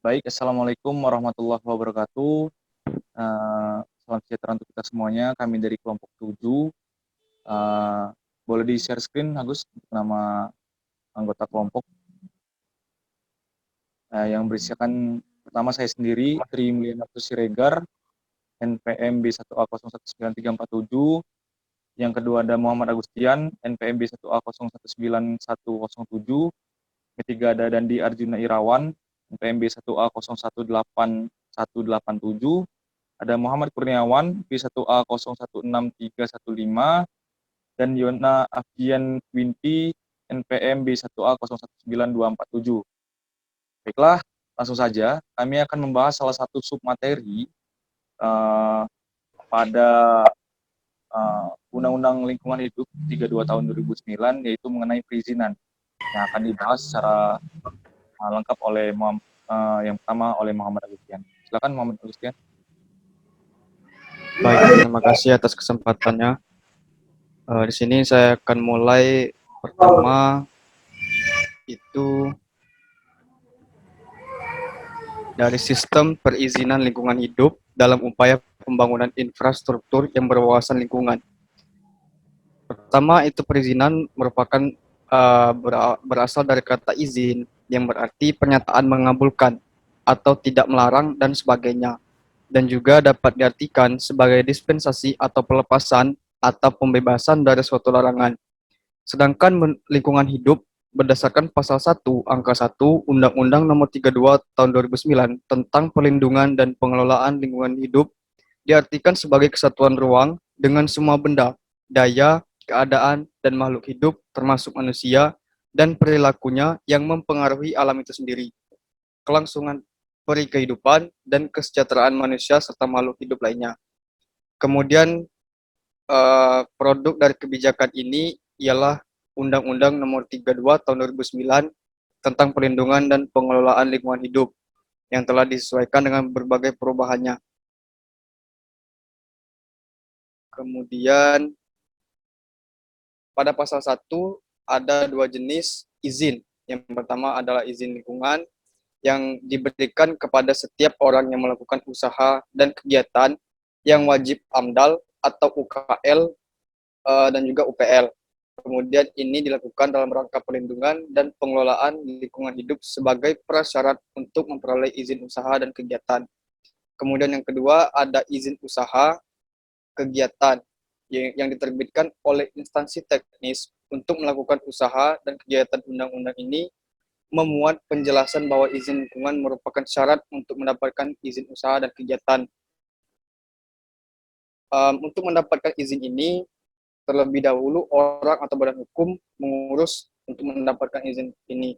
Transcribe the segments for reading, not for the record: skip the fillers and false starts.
Baik, Assalamualaikum warahmatullahi wabarakatuh. Salam sejahtera untuk kita semuanya. Kami dari kelompok 7. Boleh di-share screen, Agus, untuk nama anggota kelompok. Yang berisikan pertama saya sendiri, Tri Mulyana Siregar, NPM B1A019347. Yang kedua ada Muhammad Agustian, NPM B1A019107. Ketiga ada Dandi Arjuna Irawan, NPM B1A018187. Ada Muhammad Kurniawan, B1A016315, dan Yona Afian Winti, NPM B1A019247. Baiklah, langsung saja. Kami akan membahas salah satu submateri pada Undang-Undang Lingkungan Hidup 32 tahun 2009, yaitu mengenai perizinan, yang akan dibahas secara lengkap oleh yang pertama oleh Muhammad Agustian. Silakan Muhammad Agustian. Baik, terima kasih atas kesempatannya. Di sini saya akan mulai pertama itu dari sistem perizinan lingkungan hidup dalam upaya pembangunan infrastruktur yang berwawasan lingkungan. Pertama itu perizinan merupakan berasal dari kata izin yang berarti pernyataan mengabulkan atau tidak melarang dan sebagainya, dan juga dapat diartikan sebagai dispensasi atau pelepasan atau pembebasan dari suatu larangan. Sedangkan lingkungan hidup berdasarkan pasal 1 angka 1 Undang-Undang Nomor 32 Tahun 2009 tentang perlindungan dan pengelolaan lingkungan hidup diartikan sebagai kesatuan ruang dengan semua benda, daya, keadaan, dan makhluk hidup termasuk manusia dan perilakunya yang mempengaruhi alam itu sendiri, kelangsungan peri kehidupan dan kesejahteraan manusia serta makhluk hidup lainnya. Kemudian produk dari kebijakan ini ialah Undang-Undang Nomor 32 Tahun 2009 tentang perlindungan dan pengelolaan lingkungan hidup yang telah disesuaikan dengan berbagai perubahannya. Kemudian pada pasal 1 ada dua jenis izin. Yang pertama adalah izin lingkungan yang diberikan kepada setiap orang yang melakukan usaha dan kegiatan yang wajib AMDAL atau UKL dan juga UPL. Kemudian ini dilakukan dalam rangka perlindungan dan pengelolaan lingkungan hidup sebagai prasyarat untuk memperoleh izin usaha dan kegiatan. Kemudian yang kedua ada izin usaha kegiatan yang diterbitkan oleh instansi teknis untuk melakukan usaha dan kegiatan undang-undang ini memuat penjelasan bahwa izin lingkungan merupakan syarat untuk mendapatkan izin usaha dan kegiatan. Untuk mendapatkan izin ini, terlebih dahulu orang atau badan hukum mengurus untuk mendapatkan izin ini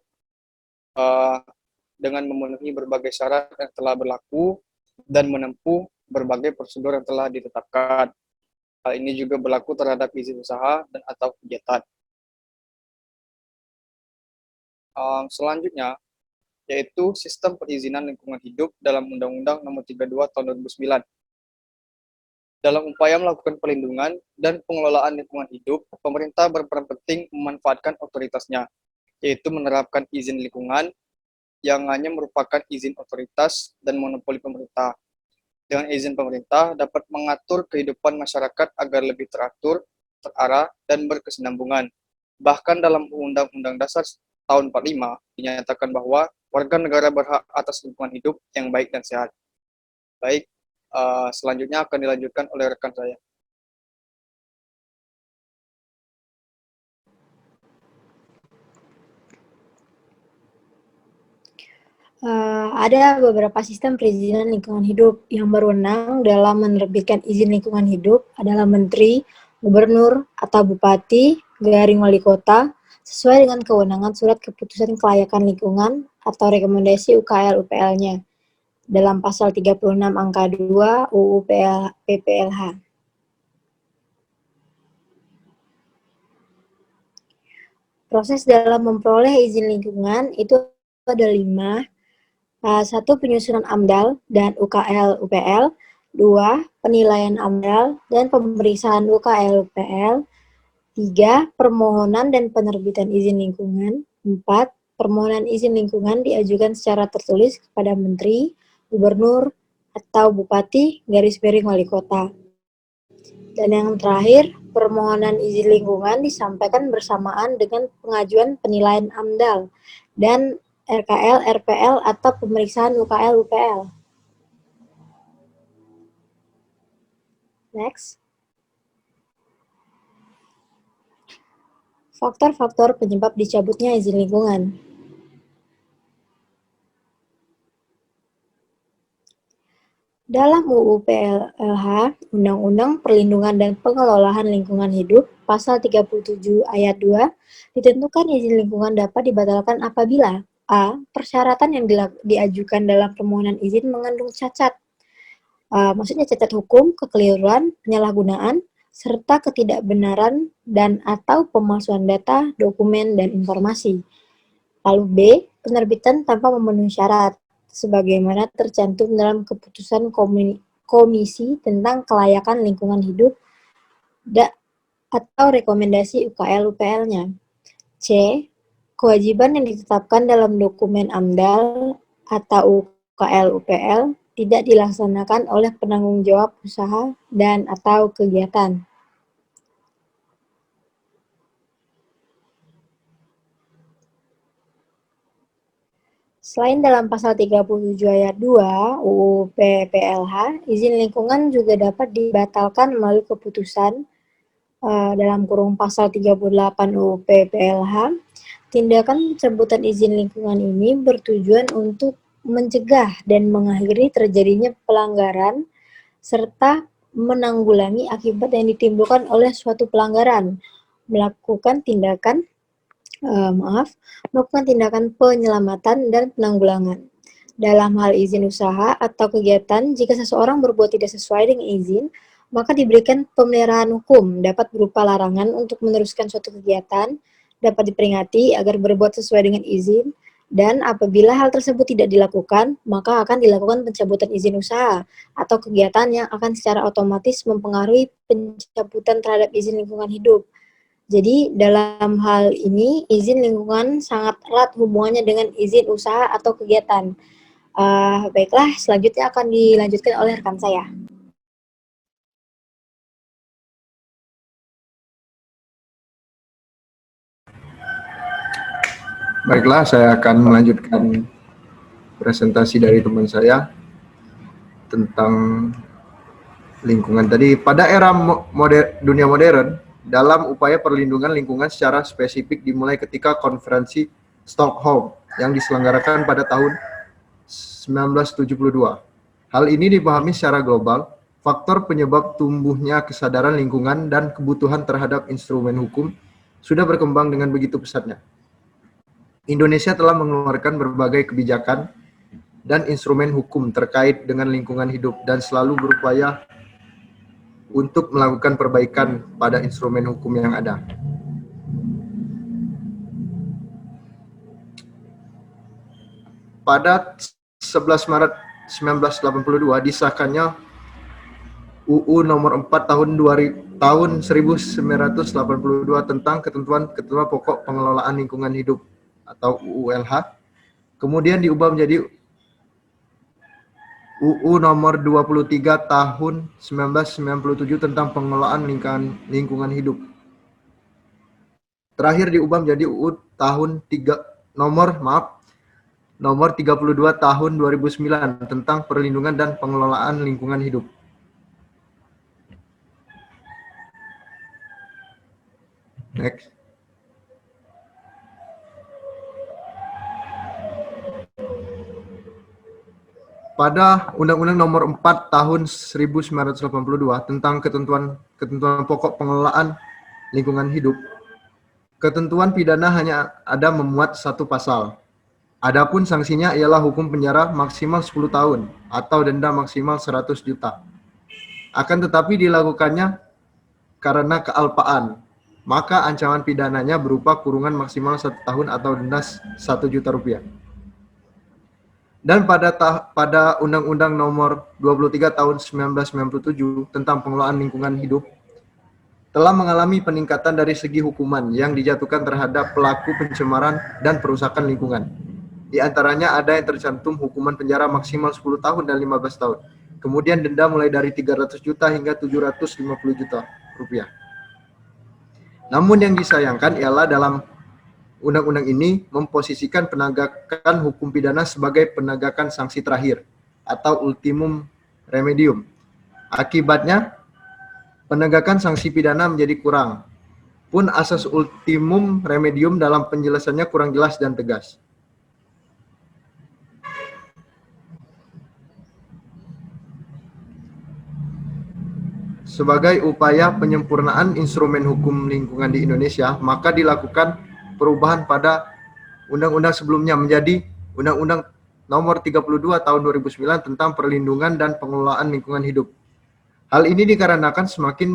dengan memenuhi berbagai syarat yang telah berlaku dan menempuh berbagai prosedur yang telah ditetapkan. Hal ini juga berlaku terhadap izin usaha dan atau kegiatan. Selanjutnya, yaitu sistem perizinan lingkungan hidup dalam Undang-Undang Nomor 32 Tahun 2009. Dalam upaya melakukan perlindungan dan pengelolaan lingkungan hidup, pemerintah berperan penting memanfaatkan otoritasnya, yaitu menerapkan izin lingkungan yang hanya merupakan izin otoritas dan monopoli pemerintah. Dengan izin pemerintah dapat mengatur kehidupan masyarakat agar lebih teratur, terarah, dan berkesinambungan. Bahkan dalam Undang-Undang Dasar tahun 45 dinyatakan bahwa warga negara berhak atas lingkungan hidup yang baik dan sehat. Baik, selanjutnya akan dilanjutkan oleh rekan saya. Ada beberapa sistem perizinan lingkungan hidup yang berwenang dalam menerbitkan izin lingkungan hidup adalah Menteri, Gubernur, atau Bupati, garing Wali Kota, sesuai dengan kewenangan surat keputusan kelayakan lingkungan atau rekomendasi UKL-UPL-nya dalam pasal 36 angka 2 UU PPLH. Proses dalam memperoleh izin lingkungan itu ada 5. 1. Penyusunan AMDAL dan UKL-UPL. 2. Penilaian AMDAL dan pemeriksaan UKL-UPL. 3. Permohonan dan penerbitan izin lingkungan. 4. permohonan izin lingkungan diajukan secara tertulis kepada Menteri, Gubernur, atau Bupati, garis miring Wali Kota. Dan yang terakhir, permohonan izin lingkungan disampaikan bersamaan dengan pengajuan penilaian AMDAL dan RKL, RPL, atau pemeriksaan UKL, UPL. Next. Faktor-faktor penyebab dicabutnya izin lingkungan. Dalam UU PLLH, Undang-Undang Perlindungan dan Pengelolaan Lingkungan Hidup, Pasal 37 Ayat 2, ditentukan izin lingkungan dapat dibatalkan apabila a. Persyaratan yang diajukan dalam permohonan izin mengandung cacat, maksudnya cacat hukum, kekeliruan, penyalahgunaan, serta ketidakbenaran dan atau pemalsuan data, dokumen, dan informasi. Lalu B. Penerbitan tanpa memenuhi syarat, sebagaimana tercantum dalam keputusan Komisi tentang Kelayakan Lingkungan Hidup atau rekomendasi UKL-UPL-nya. C. Kewajiban yang ditetapkan dalam dokumen AMDAL atau UKL-UPL tidak dilaksanakan oleh penanggung jawab usaha dan atau kegiatan. Selain dalam pasal 37 ayat 2 UU PPLH, izin lingkungan juga dapat dibatalkan melalui keputusan dalam kurung pasal 38 UU PPLH. Tindakan pencabutan izin lingkungan ini bertujuan untuk mencegah dan mengakhiri terjadinya pelanggaran serta menanggulangi akibat yang ditimbulkan oleh suatu pelanggaran, melakukan tindakan penyelamatan dan penanggulangan. Dalam hal izin usaha atau kegiatan, jika seseorang berbuat tidak sesuai dengan izin, maka diberikan pemeliharaan hukum, dapat berupa larangan untuk meneruskan suatu kegiatan, dapat diperingati agar berbuat sesuai dengan izin, dan apabila hal tersebut tidak dilakukan, maka akan dilakukan pencabutan izin usaha atau kegiatan yang akan secara otomatis mempengaruhi pencabutan terhadap izin lingkungan hidup. Jadi dalam hal ini izin lingkungan sangat erat hubungannya dengan izin usaha atau kegiatan. Baiklah, selanjutnya akan dilanjutkan oleh rekan saya. Baiklah, saya akan melanjutkan presentasi dari teman saya tentang lingkungan tadi. Pada era dunia modern, dalam upaya perlindungan lingkungan secara spesifik dimulai ketika konferensi Stockholm yang diselenggarakan pada tahun 1972. Hal ini dipahami secara global, faktor penyebab tumbuhnya kesadaran lingkungan dan kebutuhan terhadap instrumen hukum sudah berkembang dengan begitu pesatnya. Indonesia telah mengeluarkan berbagai kebijakan dan instrumen hukum terkait dengan lingkungan hidup dan selalu berupaya untuk melakukan perbaikan pada instrumen hukum yang ada. Pada 11 Maret 1982 disahkannya UU nomor 4 tahun 1982 tentang ketentuan pokok pengelolaan lingkungan hidup atau UULH. Kemudian diubah menjadi UU nomor 23 tahun 1997 tentang pengelolaan lingkungan hidup. Terakhir diubah menjadi UU nomor 32 tahun 2009 tentang perlindungan dan pengelolaan lingkungan hidup. Next. Pada Undang-Undang Nomor 4 Tahun 1982 tentang ketentuan pokok pengelolaan lingkungan hidup, ketentuan pidana hanya ada memuat satu pasal. Adapun sanksinya ialah hukum penjara maksimal 10 tahun atau denda maksimal 100 juta. Akan tetapi dilakukannya karena kealpaan, maka ancaman pidananya berupa kurungan maksimal 1 tahun atau denda 1 juta rupiah. Dan pada Undang-Undang Nomor 23 Tahun 1997 tentang pengelolaan lingkungan hidup, telah mengalami peningkatan dari segi hukuman yang dijatuhkan terhadap pelaku pencemaran dan perusakan lingkungan. Di antaranya ada yang tercantum hukuman penjara maksimal 10 tahun dan 15 tahun. Kemudian denda mulai dari 300 juta hingga 750 juta rupiah. Namun yang disayangkan ialah dalam undang-undang ini memposisikan penegakan hukum pidana sebagai penegakan sanksi terakhir atau ultimum remedium. Akibatnya, penegakan sanksi pidana menjadi kurang. Pun asas ultimum remedium dalam penjelasannya kurang jelas dan tegas. Sebagai upaya penyempurnaan instrumen hukum lingkungan di Indonesia, maka dilakukan perubahan pada undang-undang sebelumnya menjadi Undang-Undang Nomor 32 Tahun 2009 tentang perlindungan dan pengelolaan lingkungan hidup. Hal ini dikarenakan semakin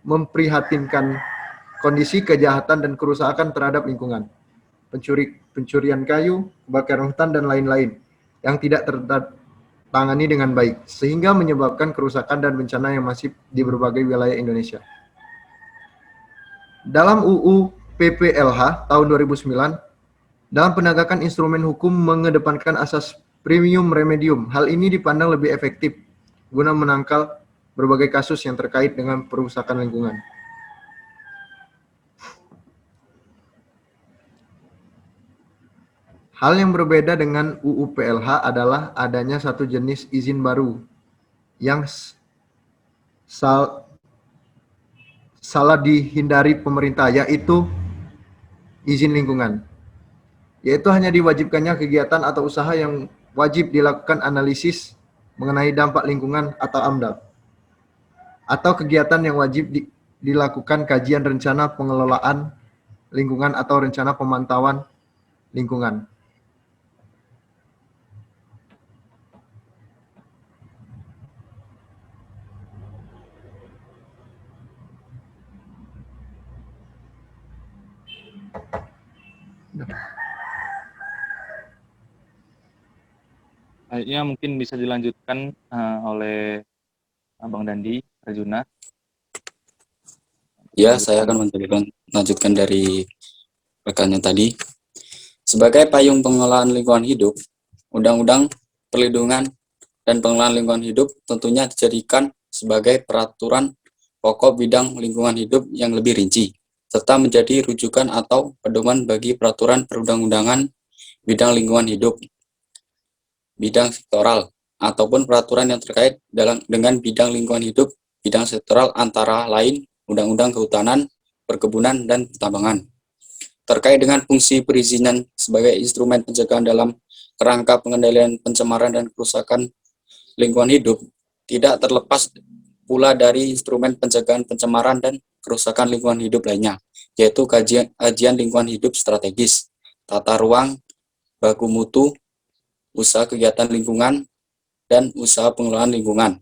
memprihatinkan kondisi kejahatan dan kerusakan terhadap lingkungan, pencurian kayu, kebakaran hutan, dan lain-lain yang tidak tertangani dengan baik, sehingga menyebabkan kerusakan dan bencana yang masif di berbagai wilayah Indonesia. Dalam UU PPLH tahun 2009, dalam penegakan instrumen hukum mengedepankan asas premium remedium. Hal ini dipandang lebih efektif guna menangkal berbagai kasus yang terkait dengan perusakan lingkungan. Hal yang berbeda dengan UU PLH adalah adanya satu jenis izin baru yang salah dihindari pemerintah, yaitu izin lingkungan. Yaitu hanya diwajibkannya kegiatan atau usaha yang wajib dilakukan analisis mengenai dampak lingkungan atau AMDAL. Atau kegiatan yang wajib dilakukan kajian rencana pengelolaan lingkungan atau rencana pemantauan lingkungan. Baiknya mungkin bisa dilanjutkan oleh Abang Dandi Arjuna. Ya, saya akan melanjutkan dari rekannya tadi. Sebagai payung pengelolaan lingkungan hidup, Undang-Undang Perlindungan dan Pengelolaan Lingkungan Hidup tentunya dijadikan sebagai peraturan pokok bidang lingkungan hidup yang lebih rinci, serta menjadi rujukan atau pedoman bagi peraturan perundang-undangan bidang lingkungan hidup, bidang sektoral, ataupun peraturan yang terkait dengan bidang lingkungan hidup, bidang sektoral antara lain Undang-Undang Kehutanan, Perkebunan, dan Pertambangan. Terkait dengan fungsi perizinan sebagai instrumen pencegahan dalam kerangka pengendalian pencemaran dan kerusakan lingkungan hidup, tidak terlepas pula dari instrumen pencegahan pencemaran dan kerusakan lingkungan hidup lainnya, yaitu kajian lingkungan hidup strategis, tata ruang, baku mutu, usaha kegiatan lingkungan, dan usaha pengelolaan lingkungan.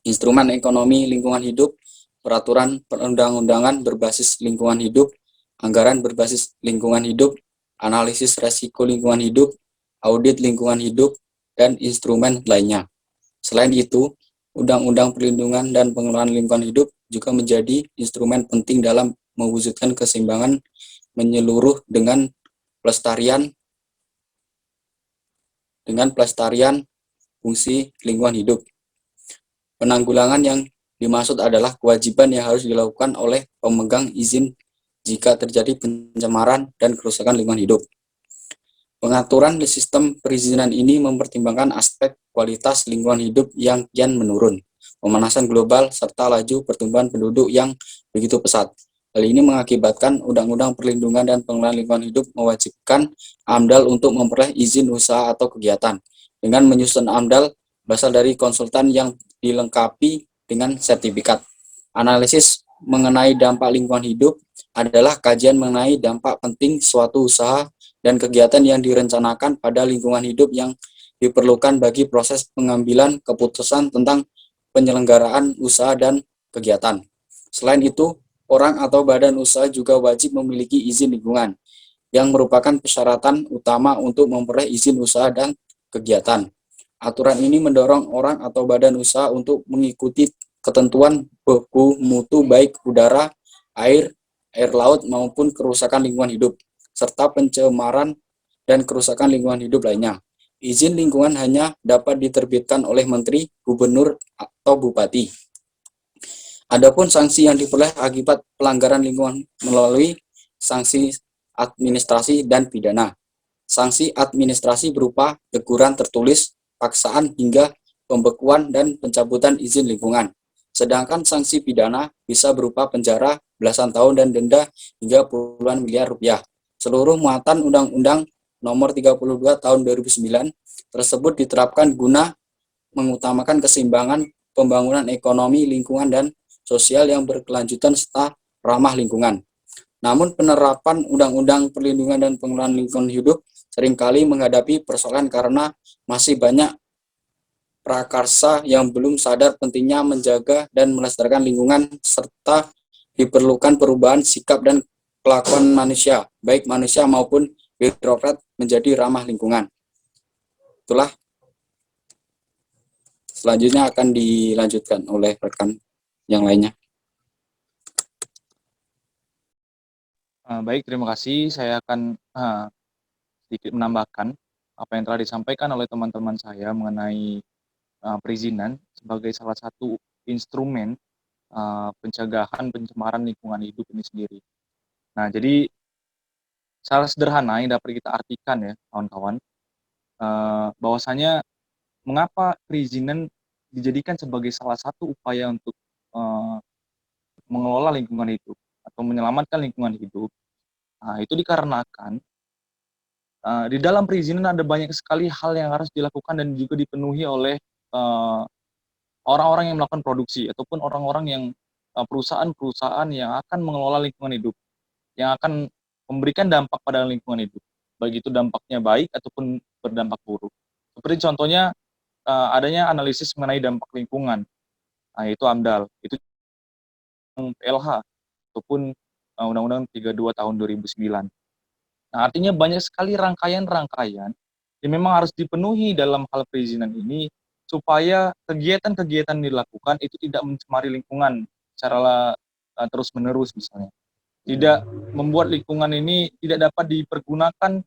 Instrumen ekonomi lingkungan hidup, peraturan perundang-undangan berbasis lingkungan hidup, anggaran berbasis lingkungan hidup, analisis resiko lingkungan hidup, audit lingkungan hidup, dan instrumen lainnya. Selain itu, Undang-Undang Perlindungan dan Pengelolaan Lingkungan Hidup juga menjadi instrumen penting dalam mewujudkan keseimbangan menyeluruh dengan pelestarian fungsi lingkungan hidup. Penanggulangan yang dimaksud adalah kewajiban yang harus dilakukan oleh pemegang izin jika terjadi pencemaran dan kerusakan lingkungan hidup. Pengaturan di sistem perizinan ini mempertimbangkan aspek kualitas lingkungan hidup yang kian menurun, pemanasan global, serta laju pertumbuhan penduduk yang begitu pesat. Hal ini mengakibatkan Undang-Undang Perlindungan dan Pengelolaan Lingkungan Hidup mewajibkan AMDAL untuk memperoleh izin usaha atau kegiatan. Dengan menyusun AMDAL berasal dari konsultan yang dilengkapi dengan sertifikat. Analisis mengenai dampak lingkungan hidup adalah kajian mengenai dampak penting suatu usaha dan kegiatan yang direncanakan pada lingkungan hidup yang diperlukan bagi proses pengambilan keputusan tentang penyelenggaraan usaha dan kegiatan. Selain itu, orang atau badan usaha juga wajib memiliki izin lingkungan, yang merupakan persyaratan utama untuk memperoleh izin usaha dan kegiatan. Aturan ini mendorong orang atau badan usaha untuk mengikuti ketentuan baku mutu baik udara, air laut maupun kerusakan lingkungan hidup, serta pencemaran dan kerusakan lingkungan hidup lainnya. Izin lingkungan hanya dapat diterbitkan oleh Menteri, Gubernur, atau Bupati. Adapun sanksi yang diperoleh akibat pelanggaran lingkungan melalui sanksi administrasi dan pidana. Sanksi administrasi berupa teguran tertulis, paksaan hingga pembekuan dan pencabutan izin lingkungan. Sedangkan sanksi pidana bisa berupa penjara belasan tahun dan denda hingga puluhan miliar rupiah. Seluruh muatan Undang-Undang Nomor 32 Tahun 2009 tersebut diterapkan guna mengutamakan keseimbangan pembangunan ekonomi, lingkungan, dan sosial yang berkelanjutan serta ramah lingkungan. Namun penerapan Undang-Undang Perlindungan dan Pengelolaan Lingkungan Hidup seringkali menghadapi persoalan karena masih banyak prakarsa yang belum sadar pentingnya menjaga dan melestarikan lingkungan serta diperlukan perubahan sikap dan kelakuan manusia, baik manusia maupun birokrat menjadi ramah lingkungan. Itulah selanjutnya akan dilanjutkan oleh rekan yang lainnya. Baik, terima kasih. Saya akan sedikit menambahkan apa yang telah disampaikan oleh teman-teman saya mengenai perizinan sebagai salah satu instrumen pencegahan pencemaran lingkungan hidup ini sendiri. Nah, jadi secara sederhana yang dapat kita artikan ya, kawan-kawan, bahwasanya mengapa perizinan dijadikan sebagai salah satu upaya untuk mengelola lingkungan hidup atau menyelamatkan lingkungan hidup. Nah, itu dikarenakan di dalam perizinan ada banyak sekali hal yang harus dilakukan dan juga dipenuhi oleh orang-orang yang melakukan produksi ataupun orang-orang yang perusahaan-perusahaan yang akan mengelola lingkungan hidup, yang akan memberikan dampak pada lingkungan hidup, baik itu dampaknya baik ataupun berdampak buruk. Seperti contohnya adanya analisis mengenai dampak lingkungan, nah itu AMDAL, itu PLH ataupun Undang-Undang 32 tahun 2009. Nah, artinya banyak sekali rangkaian-rangkaian yang memang harus dipenuhi dalam hal perizinan ini supaya kegiatan-kegiatan dilakukan itu tidak mencemari lingkungan secara terus-menerus misalnya. Tidak membuat lingkungan ini tidak dapat dipergunakan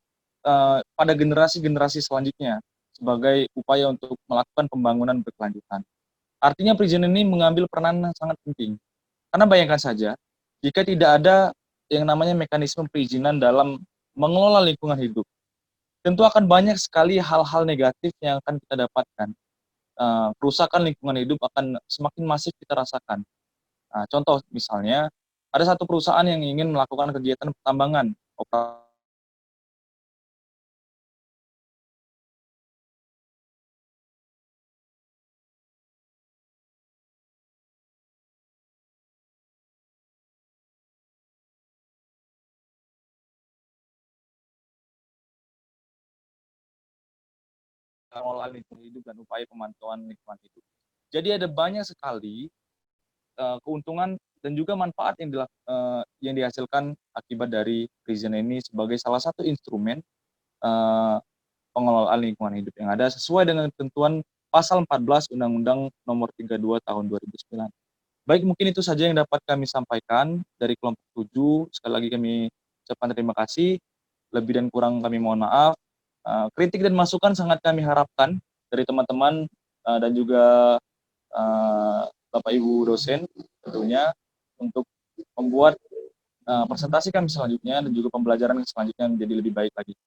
pada generasi-generasi selanjutnya sebagai upaya untuk melakukan pembangunan berkelanjutan. Artinya perizinan ini mengambil peranan yang sangat penting. Karena bayangkan saja, jika tidak ada yang namanya mekanisme perizinan dalam mengelola lingkungan hidup, tentu akan banyak sekali hal-hal negatif yang akan kita dapatkan. Kerusakan lingkungan hidup akan semakin masif kita rasakan. Contoh misalnya, ada satu perusahaan yang ingin melakukan kegiatan pertambangan, pengelolaan lingkungan hidup dan upaya pemantauan lingkungan hidup. Jadi ada banyak sekali keuntungan dan juga manfaat yang dihasilkan akibat dari perizinan ini sebagai salah satu instrumen pengelolaan lingkungan hidup yang ada sesuai dengan ketentuan pasal 14 Undang-Undang Nomor 32 Tahun 2009. Baik, mungkin itu saja yang dapat kami sampaikan dari kelompok 7. Sekali lagi kami ucapkan terima kasih. Lebih dan kurang kami mohon maaf. Kritik dan masukan sangat kami harapkan dari teman-teman dan juga Bapak Ibu dosen tentunya untuk membuat presentasi kami selanjutnya dan juga pembelajaran selanjutnya menjadi lebih baik lagi.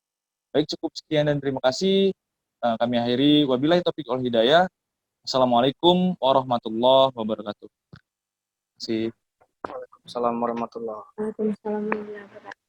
Baik, cukup sekian dan terima kasih. Kami akhiri. Wabillahi taufiq wal hidayah. Assalamualaikum warahmatullahi wabarakatuh. Terima kasih. Assalamualaikum warahmatullahi wabarakatuh. Waalaikumsalam warahmatullahi wabarakatuh.